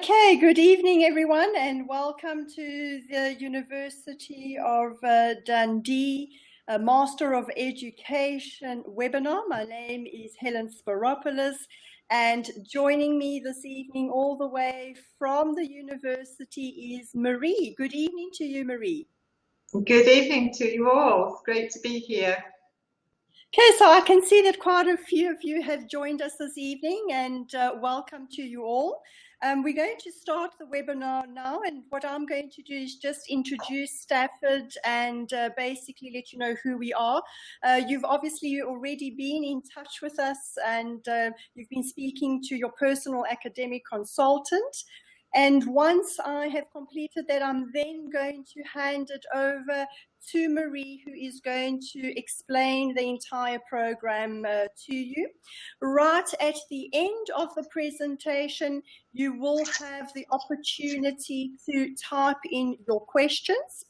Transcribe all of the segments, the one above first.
Okay, good evening, everyone, and welcome to the University of Dundee Master of Education webinar. My name is Helen Sparopoulos, and joining me this evening all the way from the university is Marie. Good evening to you, Marie. Good evening to you all. It's great to be here. Okay, so I can see that quite a few of you have joined us this evening, and welcome to you all. We're going to start the webinar now, and what I'm going to do is just introduce Stafford and basically let you know who we are. You've obviously already been in touch with us, and you've been speaking to your personal academic consultant. And once I have completed that, I'm then going to hand it over to Marie, who is going to explain the entire program to you. Right at the end of the presentation, you will have the opportunity to type in your questions.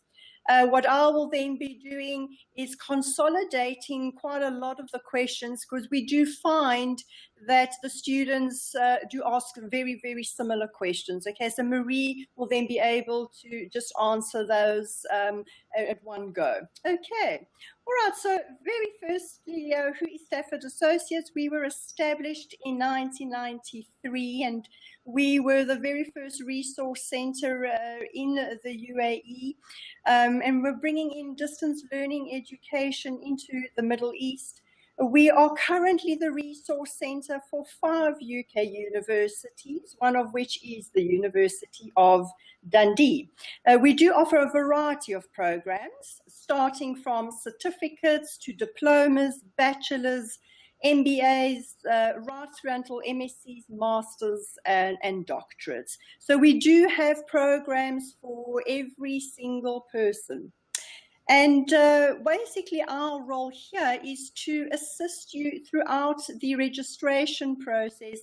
What I will then be doing is consolidating quite a lot of the questions, because we do find that the students do ask very, very similar questions. Okay, so Marie will then be able to just answer those at one go. Okay, all right, so very firstly, who is Stafford Associates? We were established in 1993, and we were the very first resource center in the UAE, and we're bringing in distance learning education into the Middle East. We are currently the resource center for 5 UK universities, one of which is the University of Dundee. We do offer a variety of programs, starting from certificates to diplomas, bachelors, MBAs, right through until MScs, masters, and doctorates. So we do have programs for every single person. And basically our role here is to assist you throughout the registration process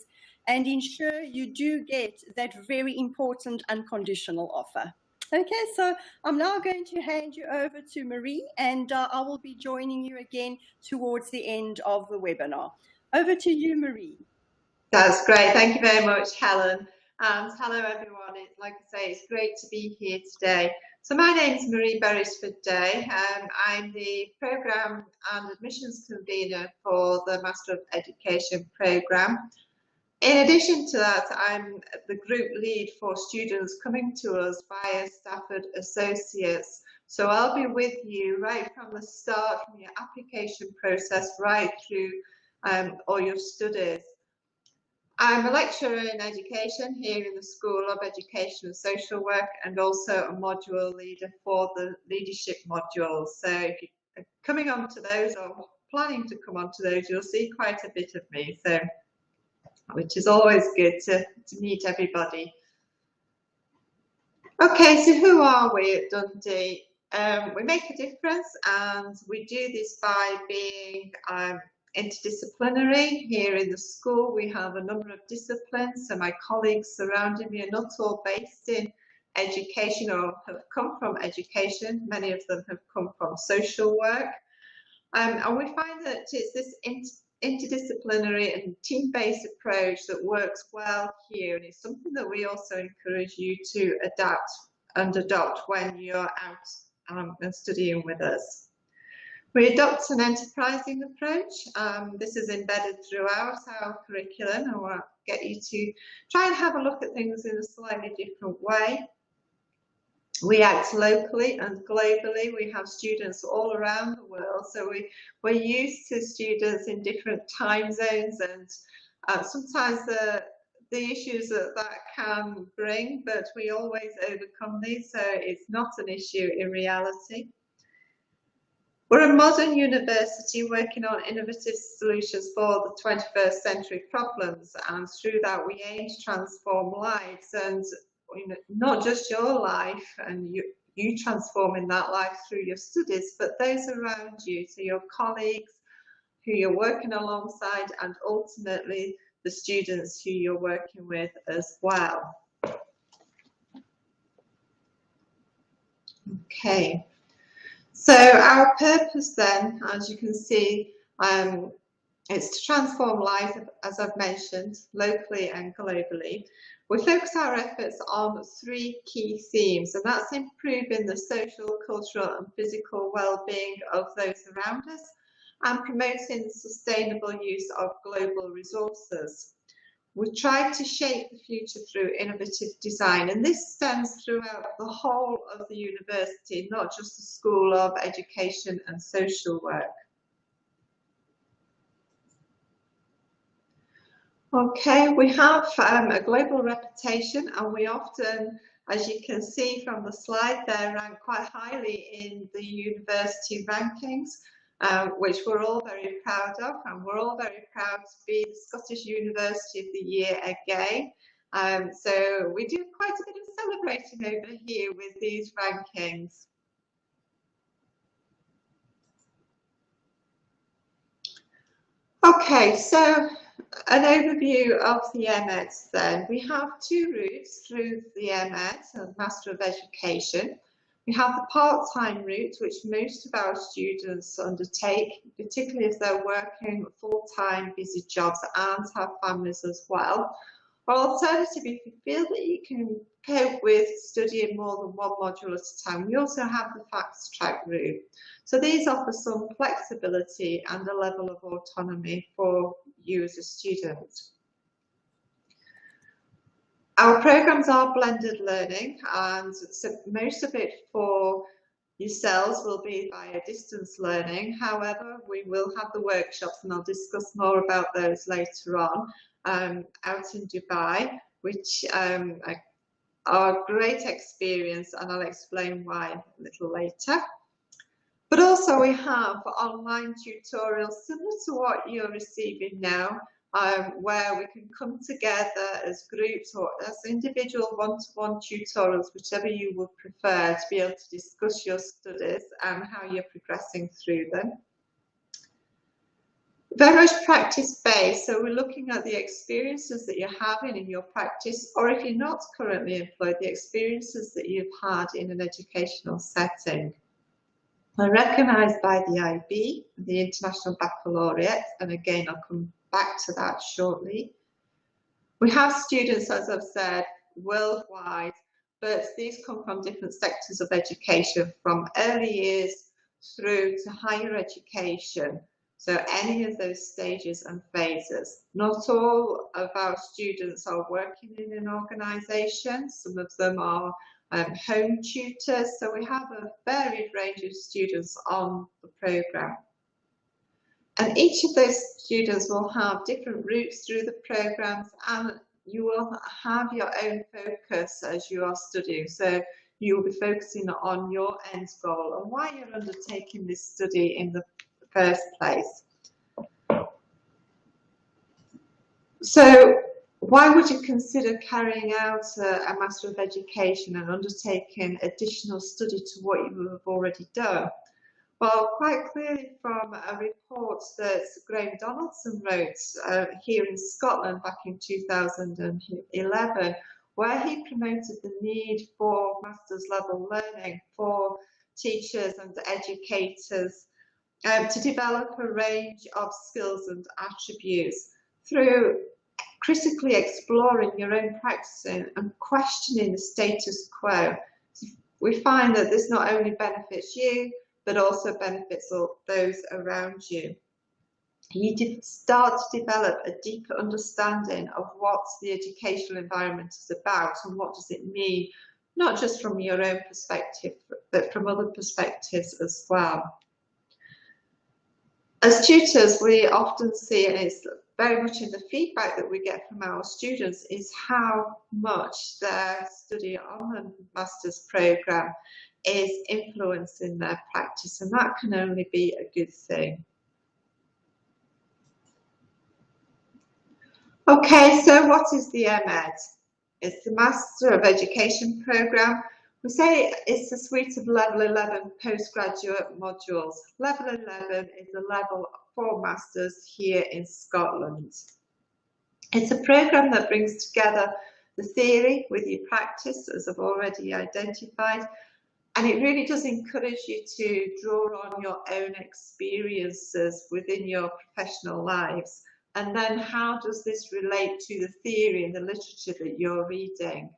and ensure you do get that very important unconditional offer. Okay, so I'm now going to hand you over to Marie, and I will be joining you again towards the end of the webinar. Over to you, Marie. That's great. Thank you very much, Helen. And hello, everyone. Like I say, it's great to be here today. So my name is Marie Beresford-Day. I'm the Programme and Admissions Convener for the Master of Education programme. In addition to that, I'm the group lead for students coming to us via Stafford Associates. So I'll be with you right from the start, from your application process, right through all your studies. I'm a lecturer in education here in the School of Education and Social Work, and also a module leader for the leadership modules. So if you're coming on to those or planning to come on to those, you'll see quite a bit of me, so which is always good to meet everybody. Okay, so who are we at Dundee? We make a difference, and we do this by being interdisciplinary. Here in the school we have a number of disciplines, so my colleagues surrounding me are not all based in education or have come from education. Many of them have come from social work, and we find that it's this interdisciplinary and team-based approach that works well here, and it's something that we also encourage you to adapt and adopt when you're out and studying with us. We adopt an enterprising approach. This is embedded throughout our curriculum, and we'll get you to try and have a look at things in a slightly different way. We act locally and globally. We have students all around the world, so we're used to students in different time zones, and sometimes the issues that can bring, but we always overcome these, so it's not an issue in reality. We're a modern university working on innovative solutions for the 21st century problems, and through that we aim to transform lives, and not just your life and you transforming that life through your studies, but those around you, so your colleagues who you're working alongside, and ultimately the students who you're working with as well. Okay. So our purpose then, as you can see, It's to transform lives, as I've mentioned, locally and globally. We focus our efforts on 3 key themes, and that's improving the social, cultural and physical well-being of those around us and promoting the sustainable use of global resources. We try to shape the future through innovative design, and this stems throughout the whole of the university, not just the School of Education and Social Work. Okay, we have a global reputation, and we often, as you can see from the slide there, rank quite highly in the university rankings, which we're all very proud of, and we're all very proud to be the Scottish University of the Year again. So we do quite a bit of celebrating over here with these rankings. Okay, so an overview of the MEds then. We have 2 routes through the MEd, so Master of Education. We have the part-time route, which most of our students undertake, particularly if they're working full-time busy jobs and have families as well. Or alternatively, if you feel that you can cope with studying more than 1 module at a time, we also have the fast track route. So these offer some flexibility and a level of autonomy for you as a student. Our programs are blended learning, and so most of it for yourselves will be via distance learning. However, we will have the workshops, and I'll discuss more about those later on, out in Dubai, which are a great experience, and I'll explain why a little later. But also we have online tutorials similar to what you're receiving now, where we can come together as groups or as individual one-to-one tutorials, whichever you would prefer, to be able to discuss your studies and how you're progressing through them. Very much practice-based, so we're looking at the experiences that you're having in your practice, or if you're not currently employed, the experiences that you've had in an educational setting. We're recognised by the IB, the International Baccalaureate, and again I'll come back to that shortly. We have students, as I've said, worldwide, but these come from different sectors of education, from early years through to higher education. So any of those stages and phases. Not all of our students are working in an organisation. Some of them are home tutors. So we have a varied range of students on the programme. And each of those students will have different routes through the programmes, and you will have your own focus as you are studying. So you'll be focusing on your end goal and why you're undertaking this study in the first place. So why would you consider carrying out a Master of Education and undertaking additional study to what you have already done? Well, quite clearly from a report that Graham Donaldson wrote here in Scotland back in 2011, where he promoted the need for master's level learning for teachers and educators to develop a range of skills and attributes through critically exploring your own practice and questioning the status quo. We find that this not only benefits you, but also benefits all those around you. You start to develop a deeper understanding of what the educational environment is about and what does it mean, not just from your own perspective, but from other perspectives as well. As tutors, we often see, and it's very much in the feedback that we get from our students, is how much their study on the master's programme is influencing their practice, and that can only be a good thing. Okay, so what is the MEd? It's the Master of Education programme. We say it's a suite of level 11 postgraduate modules. Level 11 is the level for masters here in Scotland. It's a programme that brings together the theory with your practice, as I've already identified, And it really does encourage you to draw on your own experiences within your professional lives. And then how does this relate to the theory and the literature that you're reading?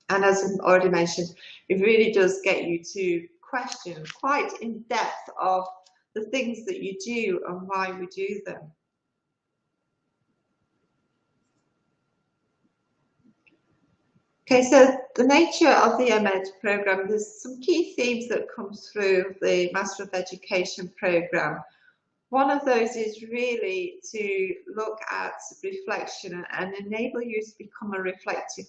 And as I've already mentioned, it really does get you to question quite in depth of the things that you do and why we do them. Okay, so the nature of the MEd programme, there's some key themes that come through the Master of Education programme. One of those is really to look at reflection and enable you to become a reflective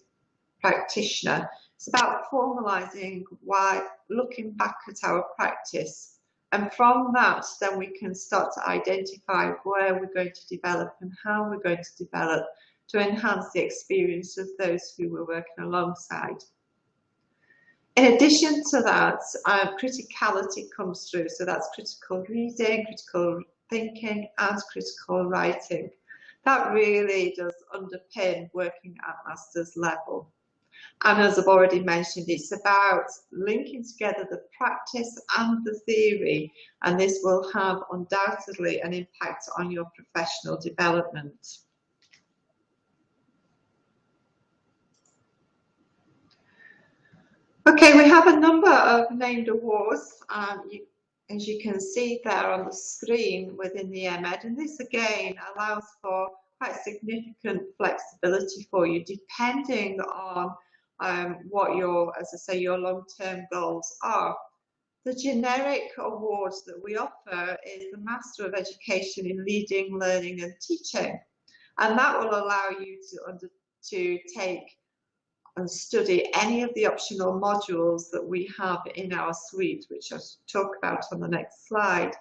practitioner. It's about formalising why, looking back at our practice. And from that, then we can start to identify where we're going to develop and how we're going to develop to enhance the experience of those who we're working alongside. In addition to that, criticality comes through. So that's critical reading, critical thinking, and critical writing. That really does underpin working at master's level. And as I've already mentioned, it's about linking together the practice and the theory, and this will have undoubtedly an impact on your professional development. Okay, we have a number of named awards, as you can see there on the screen within the MEd, and this again allows for quite significant flexibility for you depending on what your, as I say, your long-term goals are. The generic awards that we offer is the Master of Education in Leading, Learning and Teaching, and that will allow you to take and study any of the optional modules that we have in our suite, which I'll talk about on the next slide.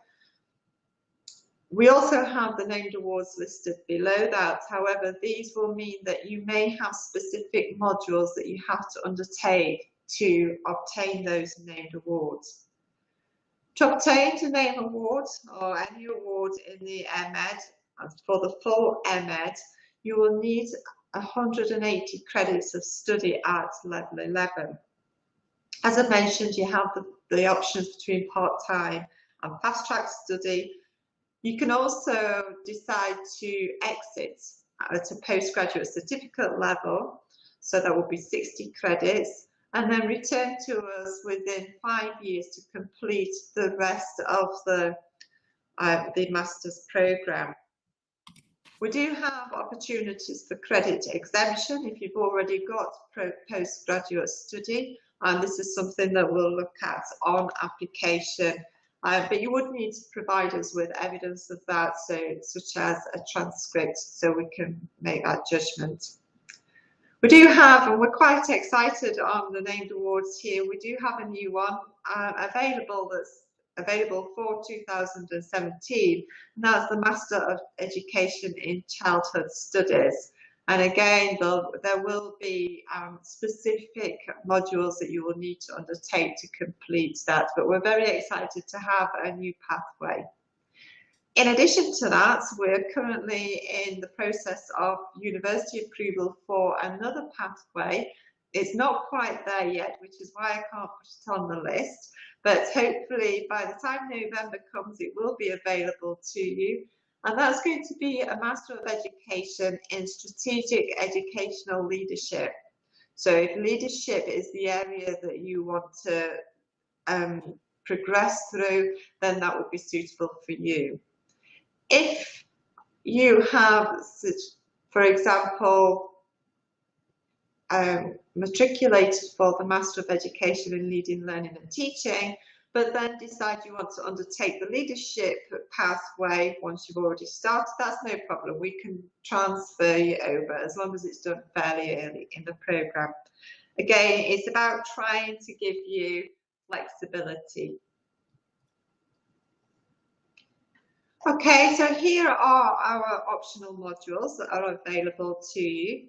We also have the named awards listed below that. However, these will mean that you may have specific modules that you have to undertake to obtain those named awards. To obtain a name award or any award in the MEd, for the full MEd, you will need 180 credits of study at level 11. As I mentioned, you have the options between part-time and fast-track study. You can also decide to exit at a postgraduate certificate level, so that will be 60 credits, and then return to us within 5 years to complete the rest of the master's programme. We do have opportunities for credit exemption if you've already got postgraduate study, and this is something that we'll look at on application. But you would need to provide us with evidence of that, such as a transcript, so we can make that judgment. We do have, and we're quite excited on the named awards here, we do have a new one available that's available for 2017, and that's the Master of Education in Childhood Studies. And again, there will be specific modules that you will need to undertake to complete that, but we're very excited to have a new pathway. In addition to that, we're currently in the process of university approval for another pathway. It's not quite there yet, which is why I can't put it on the list, but hopefully by the time November comes, it will be available to you. And that's going to be a Master of Education in Strategic Educational Leadership. So if leadership is the area that you want to progress through, then that would be suitable for you. If you have, for example, matriculated for the Master of Education in Leading, Learning and Teaching, but then decide you want to undertake the leadership pathway once you've already started, that's no problem. We can transfer you over as long as it's done fairly early in the programme. Again, it's about trying to give you flexibility. Okay, so here are our optional modules that are available to you.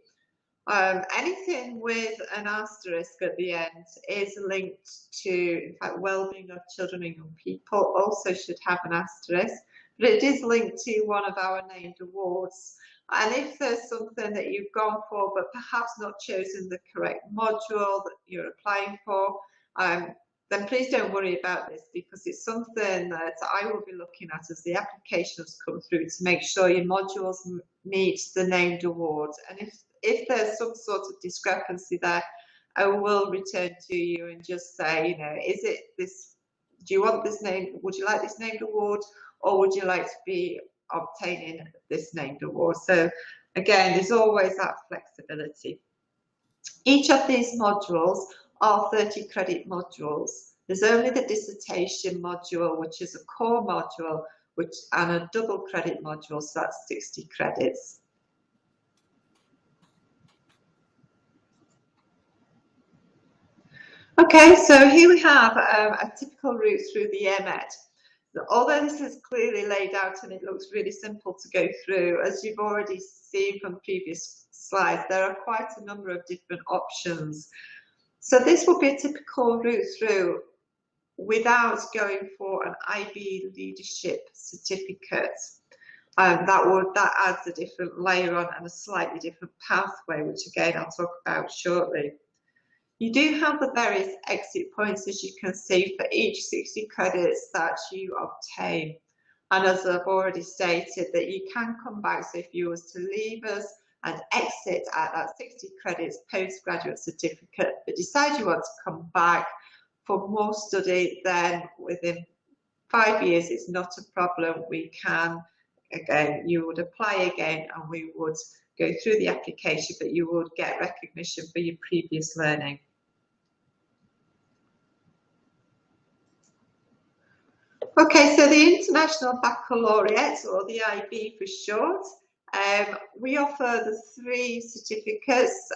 Anything with an asterisk at the end is linked to, in fact, wellbeing of children and young people also should have an asterisk, but it is linked to one of our named awards. And if there's something that you've gone for but perhaps not chosen the correct module that you're applying for, then please don't worry about this, because it's something that I will be looking at as the applications come through to make sure your modules meet the named awards. And if there's some sort of discrepancy there, I will return to you and just say, you know, is it this, do you want this name, would you like this named award, or would you like to be obtaining this named award? So again, there's always that flexibility. Each of these modules are 30 credit modules. There's only the dissertation module, which is a core module, and a double credit module, so that's 60 credits. Okay, so here we have a typical route through the MEd. Although this is clearly laid out and it looks really simple to go through, as you've already seen from previous slides, there are quite a number of different options. So this will be a typical route through without going for an IB leadership certificate. That adds a different layer on and a slightly different pathway, which again I'll talk about shortly. You do have the various exit points, as you can see, for each 60 credits that you obtain. And as I've already stated, that you can come back, so if you was to leave us and exit at that 60 credits postgraduate certificate, but decide you want to come back for more study, then within 5 years, it's not a problem. We can, again, you would apply again and we would go through the application, but you would get recognition for your previous learning. Okay, so the International Baccalaureate, or the IB for short, we offer the 3 certificates.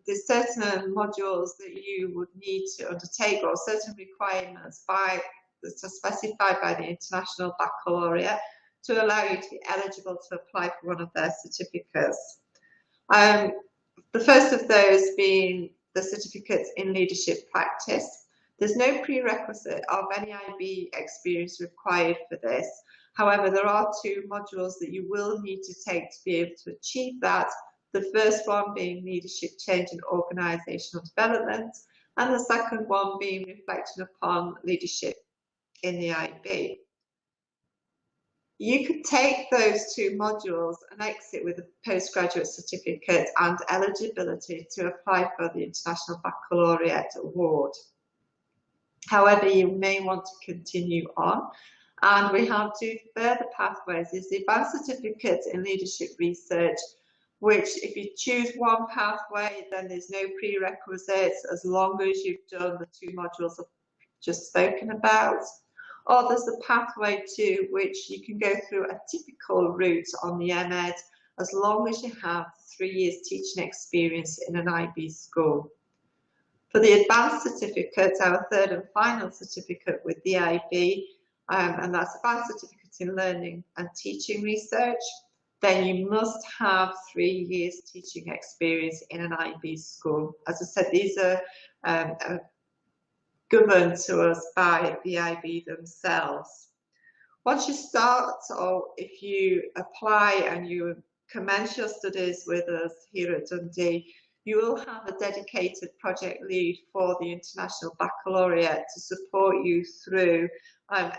There's certain modules that you would need to undertake, or certain requirements that are specified by the International Baccalaureate to allow you to be eligible to apply for one of their certificates. The first of those being the certificates in leadership practice. There's no prerequisite of any IB experience required for this. However, there are 2 modules that you will need to take to be able to achieve that. The first one being leadership change and organisational development, and the second one being reflecting upon leadership in the IB. You could take those 2 modules and exit with a postgraduate certificate and eligibility to apply for the International Baccalaureate Award. However, you may want to continue on, and we have 2 further pathways. Is the Advanced Certificate in Leadership Research, which if you choose one pathway, then there's no prerequisites as long as you've done the 2 modules I've just spoken about. Or there's the pathway 2, which you can go through a typical route on the MEd as long as you have 3 years teaching experience in an IB school. For the advanced certificate, our 3rd and final certificate with the IB, and that's Advanced Certificate in Learning and Teaching Research, then you must have 3 years teaching experience in an IB school. As I said, these are governed to us by the IB themselves. Once you start, or if you apply and you commence your studies with us here at Dundee, you will have a dedicated project lead for the International Baccalaureate to support you through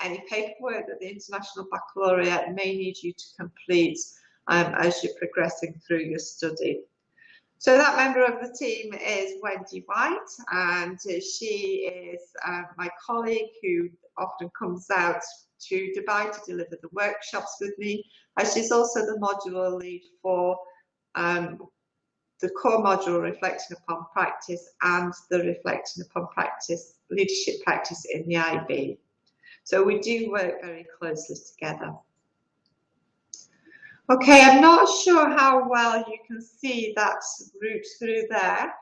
any paperwork that the International Baccalaureate may need you to complete as you're progressing through your study. So that member of the team is Wendy White, and she is my colleague who often comes out to Dubai to deliver the workshops with me. And she's also the module lead for the core module Reflecting Upon Practice and the Reflecting Upon Practice, Leadership Practice in the IB. So we do work very closely together. Okay, I'm not sure how well you can see that route through there,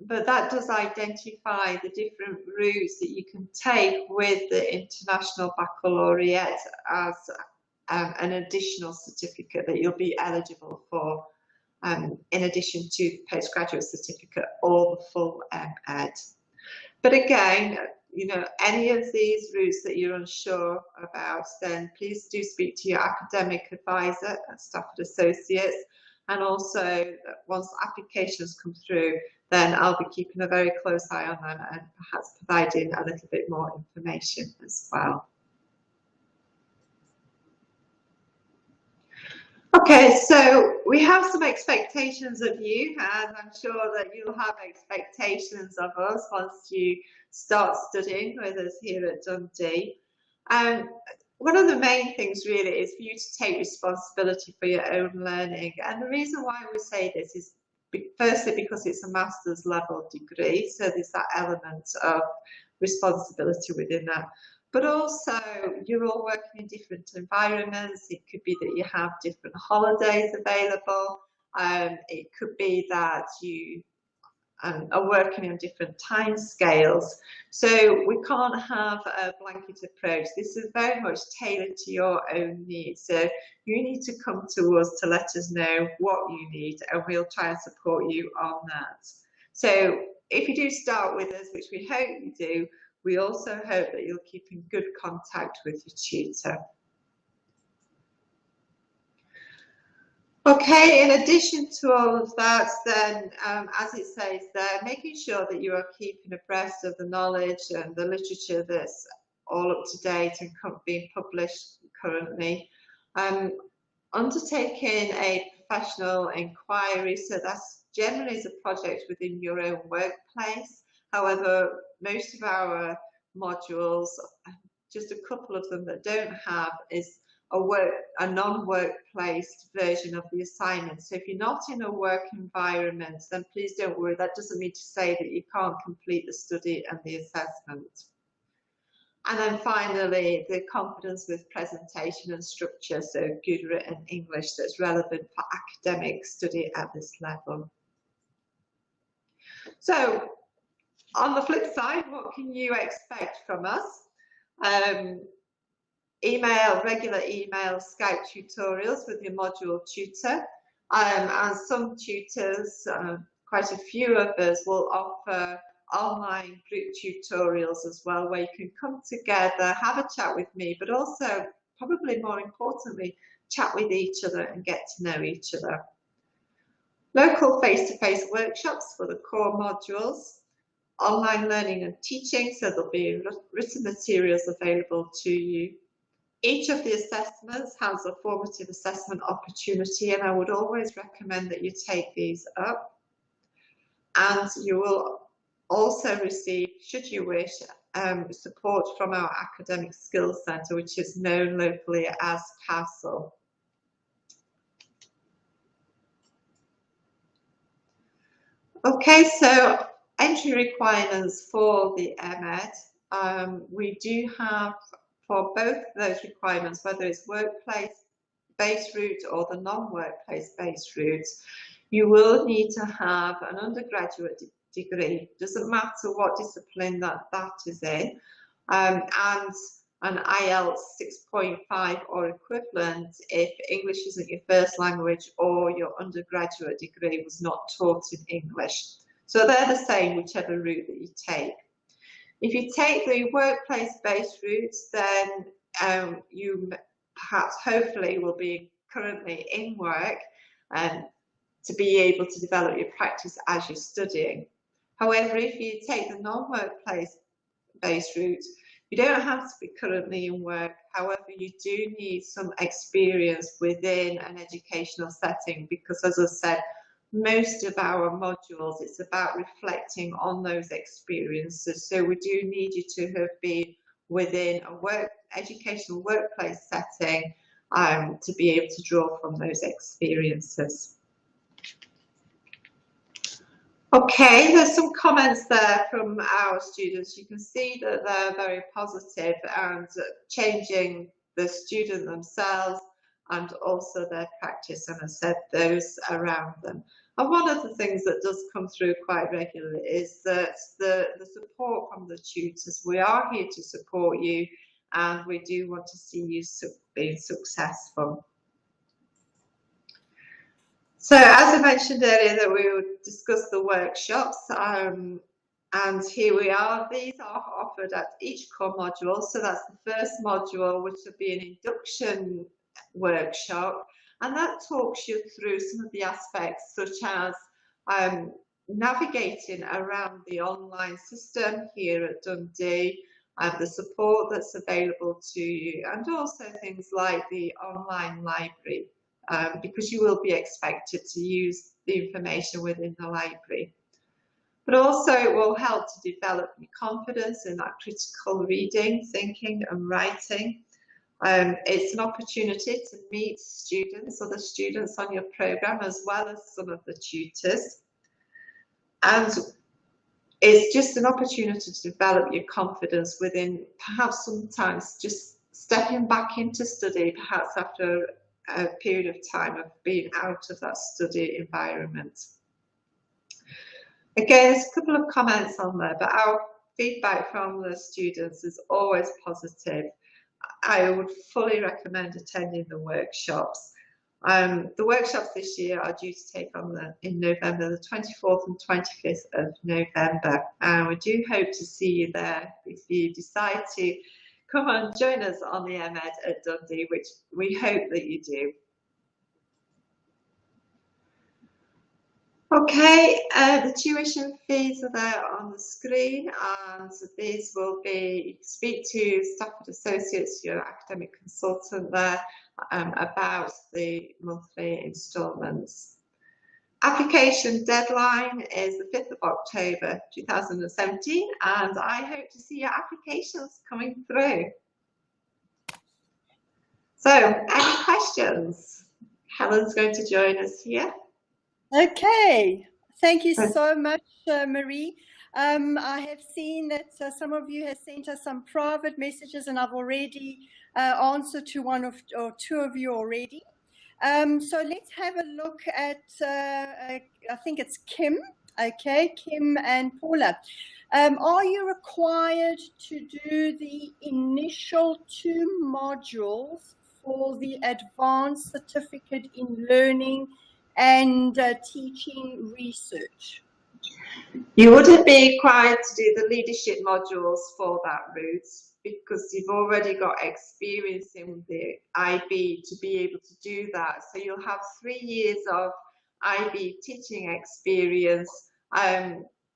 but that does identify the different routes that you can take with the International Baccalaureate as an additional certificate that you'll be eligible for. In addition to the postgraduate certificate or the full MEd. But again, you know, any of these routes that you're unsure about, then please do speak to your academic advisor at Stafford Associates, and also once applications come through, then I'll be keeping a very close eye on them and perhaps providing a little bit more information as well. Okay, so we have some expectations of you, and I'm sure that you'll have expectations of us once you start studying with us here at Dundee. One of the main things really is for you to take responsibility for your own learning, and the reason why we say this is firstly because it's a master's level degree, so there's that element of responsibility within that. But also, you're all working in different environments. It could be that you have different holidays available. It could be that you are working on different time scales. So we can't have a blanket approach. This is very much tailored to your own needs. So you need to come to us to let us know what you need, and we'll try and support you on that. So if you do start with us, which we hope you do, we also hope that you'll keep in good contact with your tutor. Okay, in addition to all of that, then, as it says there, making sure that you are keeping abreast of the knowledge and the literature that's all up to date and being published currently. Undertaking a professional inquiry, so that's generally as a project within your own workplace. However, most of our modules, just a couple of them that don't have, is a non-workplace version of the assignment. So if you're not in a work environment, then please don't worry. That doesn't mean to say that you can't complete the study and the assessment. And then finally, the confidence with presentation and structure, so good written English that's relevant for academic study at this level. So on the flip side, what can you expect from us? Regular email Skype tutorials with your module tutor, and some tutors, quite a few of us, will offer online group tutorials as well, where you can come together, have a chat with me, but also, probably more importantly, chat with each other and get to know each other. Local face-to-face workshops for the core modules, online learning and teaching, so there'll be written materials available to you. Each of the assessments has a formative assessment opportunity, and I would always recommend that you take these up. And you will also receive, should you wish, support from our Academic Skills Centre, which is known locally as CASTLE. Okay, so entry requirements for the MEd. We do have, for both those requirements, whether it's workplace-based route or the non-workplace-based route, you will need to have an undergraduate degree. Doesn't matter what discipline that is in, and an IELTS 6.5 or equivalent if English isn't your first language or your undergraduate degree was not taught in English. So they're the same whichever route that you take. If you take the workplace-based routes, then you perhaps, hopefully, will be currently in work to be able to develop your practice as you're studying. However, if you take the non-workplace-based route, you don't have to be currently in work. However, you do need some experience within an educational setting because, as I said, most of our modules, it's about reflecting on those experiences. So we do need you to have been within a educational workplace setting to be able to draw from those experiences. Okay, there's some comments there from our students. You can see that they're very positive and changing the student themselves and also their practice, and I said those around them. And one of the things that does come through quite regularly is that the support from the tutors. We are here to support you, and we do want to see you being successful. So as I mentioned earlier, that we would discuss the workshops, and here we are. These are offered at each core module. So that's the first module, which will be an induction workshop, and that talks you through some of the aspects such as navigating around the online system here at Dundee, the support that's available to you, and also things like the online library, because you will be expected to use the information within the library. But also it will help to develop your confidence in that critical reading, thinking and writing. It's an opportunity to meet students, other students on your programme, as well as some of the tutors. And it's just an opportunity to develop your confidence within perhaps sometimes just stepping back into study, perhaps after a period of time of being out of that study environment. Again, there's a couple of comments on there, but our feedback from the students is always positive. I would fully recommend attending the workshops. The workshops this year are due to take on in November, the 24th and 25th of November. And we do hope to see you there if you decide to come and join us on the MEd at Dundee, which we hope that you do. Okay, the tuition fees are there on the screen, and these will be, speak to Stafford Associates, your academic consultant there, about the monthly instalments. Application deadline is the 5th of October 2017, and I hope to see your applications coming through. So, any questions? Helen's going to join us here. Okay, thank you so much, Marie. I have seen that some of you have sent us some private messages, and I've already answered to one or two of you already. So let's have a look at, I think it's Kim. Okay, Kim and Paula. Are you required to do the initial 2 modules for the advanced certificate in learning and teaching research? You wouldn't be required to do the leadership modules for that route, because you've already got experience in the IB to be able to do that. So you'll have 3 years of IB teaching experience,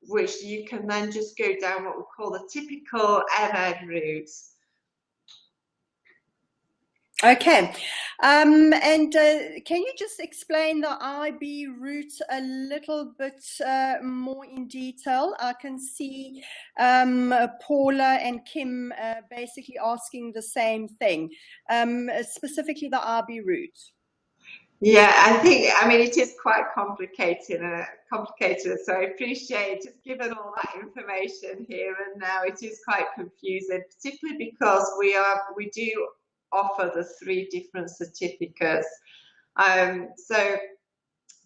which you can then just go down what we call the typical MEd route. Okay, and can you just explain the IB route a little bit more in detail? I can see Paula and Kim basically asking the same thing, specifically the IB route. Yeah, I mean, it is quite complicated, so I appreciate just given all that information here and now, it is quite confusing, particularly because we do offer the 3 different certificates. So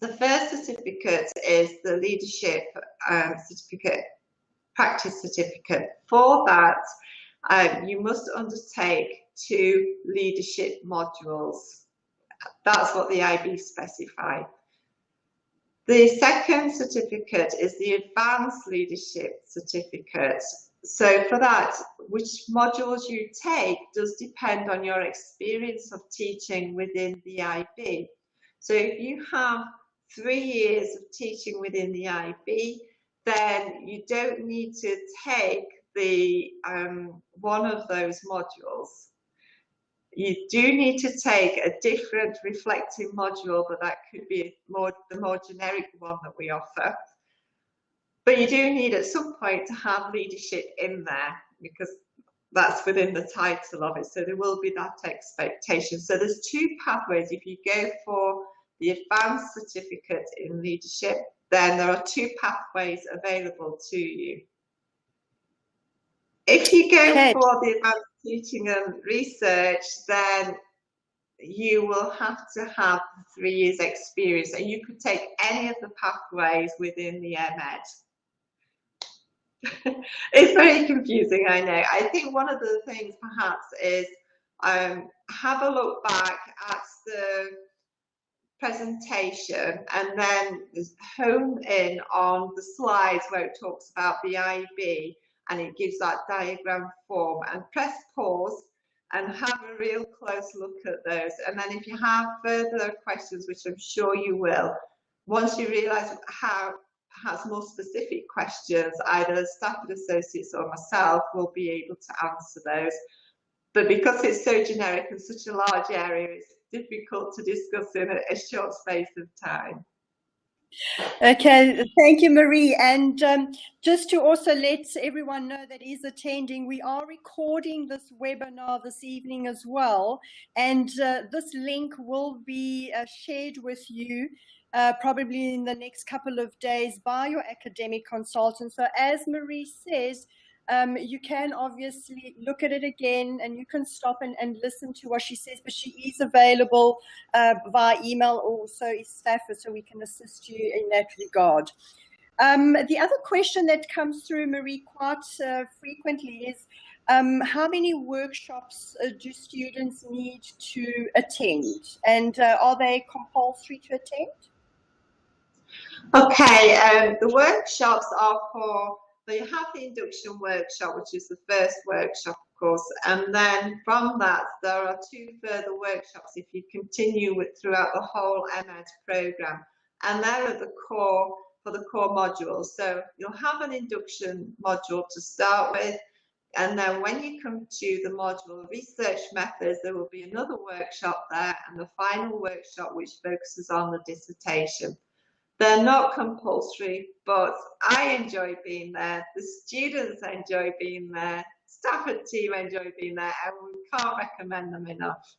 the first certificate is the leadership certificate, practice certificate. For that, you must undertake 2 leadership modules. That's what the IB specify. The second certificate is the advanced leadership certificate. So for that, which modules you take does depend on your experience of teaching within the IB. So if you have 3 years of teaching within the IB, then you don't need to take the one of those modules. You do need to take a different reflective module, but that could be the more generic one that we offer. But you do need at some point to have leadership in there, because that's within the title of it. So there will be that expectation. So there's 2 pathways. If you go for the advanced certificate in leadership, then there are 2 pathways available to you. If you go for the advanced teaching and research, then you will have to have 3 years experience, and you could take any of the pathways within the MEd. It's very confusing, I know. I think one of the things perhaps is have a look back at the presentation and then hone in on the slides where it talks about the IB and it gives that diagram form, and press pause and have a real close look at those. And then if you have further questions, which I'm sure you will, once you realise how has more specific questions, either Stafford Associates or myself will be able to answer those. But because it's so generic and such a large area, it's difficult to discuss in a short space of time. Okay, thank you, Marie. And just to also let everyone know that is attending, we are recording this webinar this evening as well. And this link will be shared with you probably in the next couple of days by your academic consultant. So as Marie says, you can obviously look at it again and you can stop and listen to what she says, but she is available via email, also is Stafford, so we can assist you in that regard. The other question that comes through, Marie, quite frequently is how many workshops do students need to attend, and are they compulsory to attend? Okay, the workshops are for, so you have the induction workshop, which is the first workshop, of course, and then from that there are 2 further workshops if you continue with throughout the whole MEd programme, and they're at the core, for the core modules. So you'll have an induction module to start with, and then when you come to the module research methods, there will be another workshop there, and the final workshop which focuses on the dissertation. They're not compulsory, but I enjoy being there. The students enjoy being there. Stafford team enjoy being there, and we can't recommend them enough.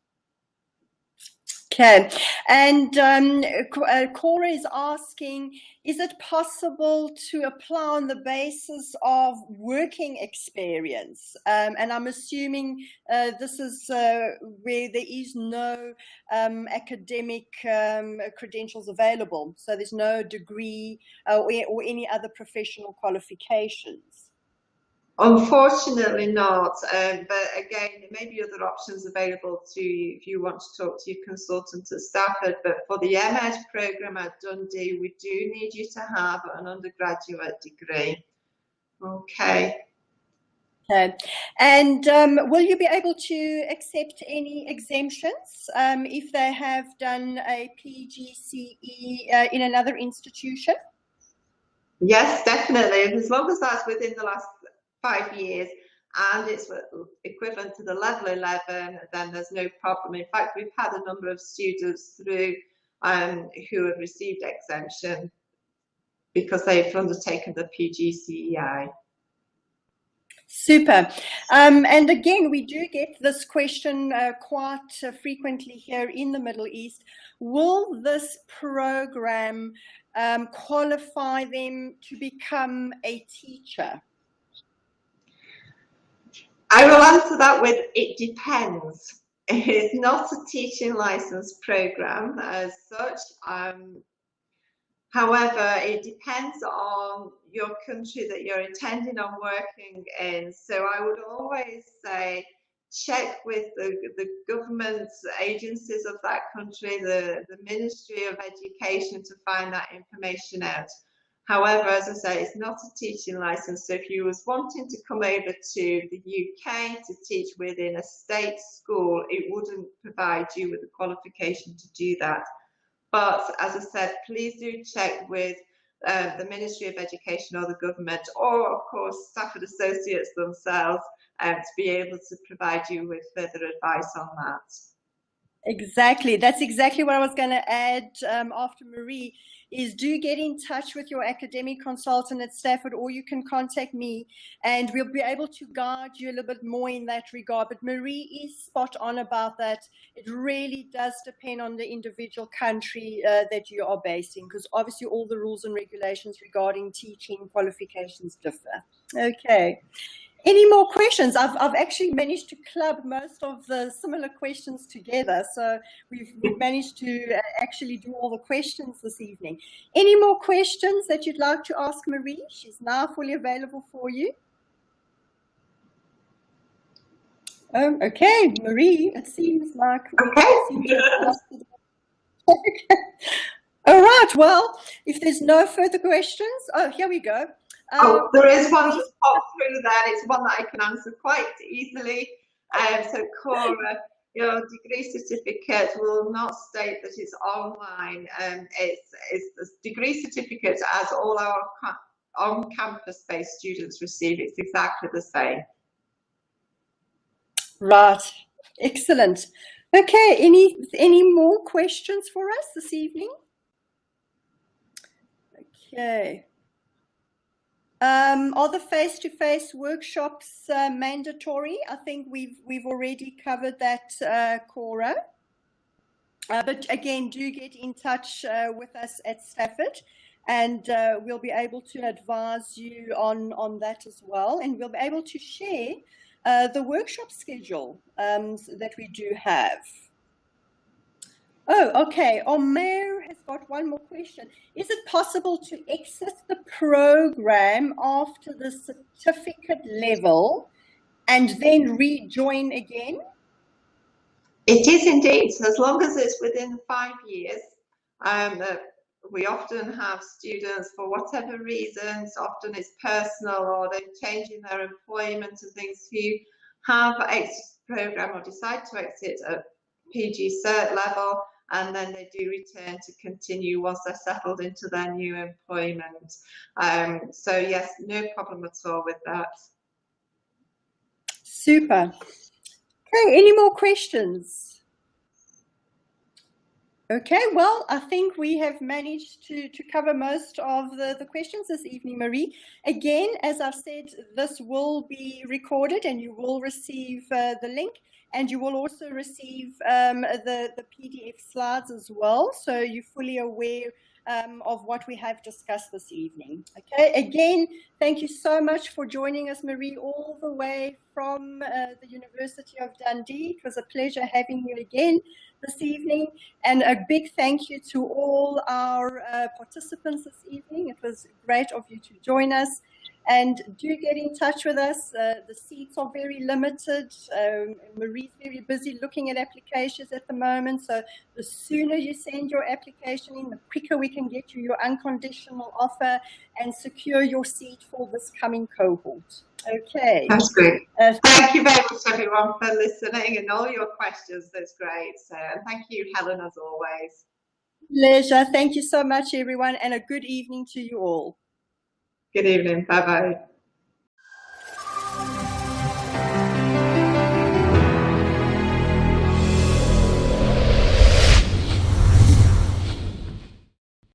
Okay, and Cora is asking, is it possible to apply on the basis of working experience? And I'm assuming this is where there is no academic credentials available, so there's no degree or any other professional qualifications. Unfortunately not, but again, there may be other options available to you if you want to talk to your consultant at Stafford. But for the MEd programme at Dundee, we do need you to have an undergraduate degree. Okay. Okay, and will you be able to accept any exemptions if they have done a PGCE in another institution? Yes, definitely, as long as that's within the last 5 years and it's equivalent to the level 11, then there's no problem. In fact, we've had a number of students through who have received exemption because they've undertaken the PGCEI. Super. And again, we do get this question quite frequently here in the Middle East. Will this program qualify them to become a teacher? I will answer that with, it depends. It's not a teaching license program as such. However, it depends on your country that you're intending on working in. So I would always say check with the government agencies of that country, the Ministry of Education, to find that information out. However, as I say, it's not a teaching license. So if you was wanting to come over to the UK to teach within a state school, it wouldn't provide you with the qualification to do that. But as I said, please do check with the Ministry of Education or the government, or of course Stafford Associates themselves, to be able to provide you with further advice on that. Exactly. That's exactly what I was going to add after Marie, is do get in touch with your academic consultant at Stafford, or you can contact me and we'll be able to guide you a little bit more in that regard. But Marie is spot on about that. It really does depend on the individual country that you are based in, because obviously all the rules and regulations regarding teaching qualifications differ. Okay. Any more questions? I've actually managed to club most of the similar questions together, so we've managed to actually do all the questions this evening. Any more questions that you'd like to ask Marie? She's now fully available for you. Oh, okay, Marie, it seems like Okay. All right, well, if there's no further questions, oh, here we go. There is one that's popped through there. It's one that I can answer quite easily. So Cora, your degree certificate will not state that it's online. It's the degree certificate as all our on-campus based students receive. It's exactly the same. Right. Excellent. Okay, any more questions for us this evening? Okay. Are the face-to-face workshops mandatory? I think we've already covered that, Cora. But again, do get in touch with us at Stafford, and we'll be able to advise you on that as well, and we'll be able to share the workshop schedule that we do have. Oh, okay. Omer has got one more question. Is it possible to exit the program after the certificate level and then rejoin again? It is indeed. So as long as it's within 5 years, we often have students, for whatever reasons, often it's personal or they're changing their employment and things, who have exited the program or decide to exit at PG cert level, and then they do return to continue once they're settled into their new employment. So yes, no problem at all with that. Super. Okay, any more questions? Okay, well, I think we have managed to cover most of the questions this evening, Marie. Again, as I've said, this will be recorded and you will receive the link, and you will also receive the PDF slides as well, so you're fully aware of what we have discussed this evening. Okay, again, thank you so much for joining us, Marie, all the way from the University of Dundee. It was a pleasure having you again this evening, and a big thank you to all our participants this evening. It was great of you to join us, and do get in touch with us. The seats are very limited. Marie's very busy looking at applications at the moment, so the sooner you send your application in, the quicker we can get you your unconditional offer and secure your seat for this coming cohort. Okay. That's great. Thank you very much, everyone, for listening and all your questions. That's great. So, thank you, Helen, as always. Pleasure. Thank you so much, everyone, and a good evening to you all. Good evening. Bye-bye.